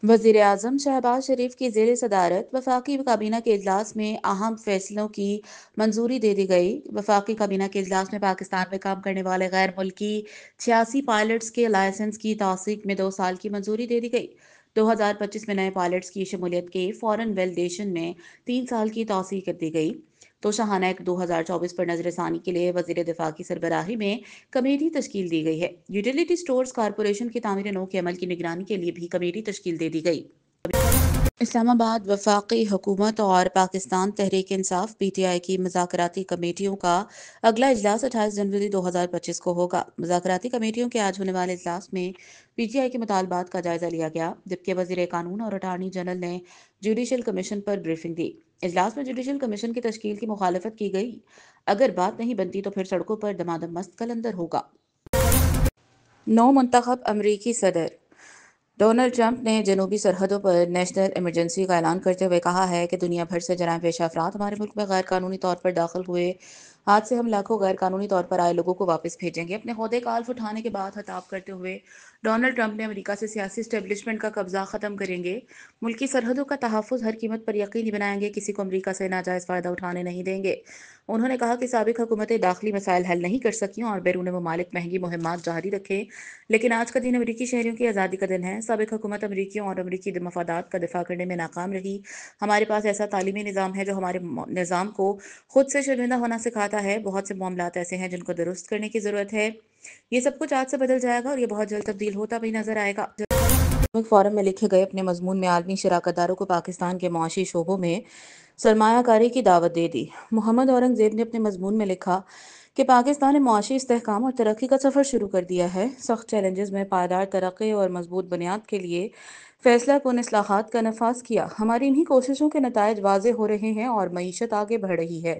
وزیر اعظم شہباز شریف کی زیر صدارت وفاقی کابینہ کے اجلاس میں اہم فیصلوں کی منظوری دے دی گئی۔ وفاقی کابینہ کے اجلاس میں پاکستان میں کام کرنے والے غیر ملکی 86 پائلٹس کے لائسنس کی توثیق میں 2 سال کی منظوری دے دی گئی۔ 2025 میں نئے پائلٹس کی شمولیت کے فوراً ویلیڈیشن میں 3 سال کی توسیع کر دی گئی۔ توشہ نیک 2024 پر نظر ثانی کے لیے وزیر دفاع کی سربراہی میں کمیٹی تشکیل دی گئی ہے۔ یوٹیلیٹی سٹورز کارپوریشن کی تعمیر نو کے عمل کی نگرانی کے لیے بھی کمیٹی تشکیل دے دی گئی۔ اسلام آباد وفاقی حکومت اور Pakistan Tehreek Insaf P T I کی مذاکراتی کمیٹیوں کا اگلا اجلاس 28 جنوری 2025 کو ہوگا۔ مذاکراتی کمیٹیوں کے آج ہونے والے اجلاس میں پی ٹی آئی کے مطالبات کا جائزہ لیا گیا، جبکہ وزیر قانون اور اٹارنی جنرل نے جوڈیشل کمیشن پر بریفنگ دی۔ اجلاس میں جوڈیشل کمیشن کی تشکیل کی مخالفت کی گئی۔ اگر بات نہیں بنتی تو پھر سڑکوں پر دمادم مست قلندر ہوگا۔ نو منتخب امریکی صدر ڈونلڈ ٹرمپ نے جنوبی سرحدوں پر نیشنل ایمرجنسی کا اعلان کرتے ہوئے کہا ہے کہ دنیا بھر سے جرائم پیشہ افراد ہمارے ملک میں غیر قانونی طور پر داخل ہوئے۔ آج سے ہم لاکھوں غیر قانونی طور پر آئے لوگوں کو واپس بھیجیں گے۔ اپنے عہدے کا حلف اٹھانے کے بعد خطاب کرتے ہوئے ڈونلڈ ٹرمپ نے امریکہ سے سیاسی اسٹیبلشمنٹ کا قبضہ ختم کریں گے، ملکی سرحدوں کا تحفظ ہر قیمت پر یقینی بنائیں گے، کسی کو امریکہ سے ناجائز فائدہ اٹھانے نہیں دیں گے۔ انہوں نے کہا کہ سابق حکومتیں داخلی مسائل حل نہیں کر سکیں اور بیرون ممالک مہنگی مہمات جاری رکھیں، لیکن آج کا دن امریکی شہریوں کی آزادی کا دن ہے۔ سابق حکومت امریکیوں اور امریکی مفادات کا دفاع کرنے میں ناکام رہی۔ ہمارے پاس ایسا تعلیمی نظام ہے جو ہمارے نظام کو خود سے شرمندہ ہونا سکھاتا ہے۔ بہت سے معاملات ایسے ہیں جن کو درست کرنے کی ضرورت ہے۔ یہ سب کچھ آج سے بدل جائے گا اور یہ بہت جلد تبدیل ہوتا بھی نظر آئے گا۔ اکنامک فورم میں لکھے گئے اپنے مضمون میں عالمی شراکت داروں کو پاکستان کے معاشی شعبوں میں سرمایہ کاری کی دعوت دے دی۔ محمد اورنگزیب نے اپنے مضمون میں لکھا کہ پاکستان نے معاشی استحکام اور ترقی کا سفر شروع کر دیا ہے۔ سخت چیلنجز میں پائیدار ترقی اور مضبوط بنیاد کے لیے فیصلہ کن اصلاحات کا نفاذ کیا۔ ہماری انہی کوششوں کے نتائج واضح ہو رہے ہیں اور معیشت آگے بڑھ رہی ہے۔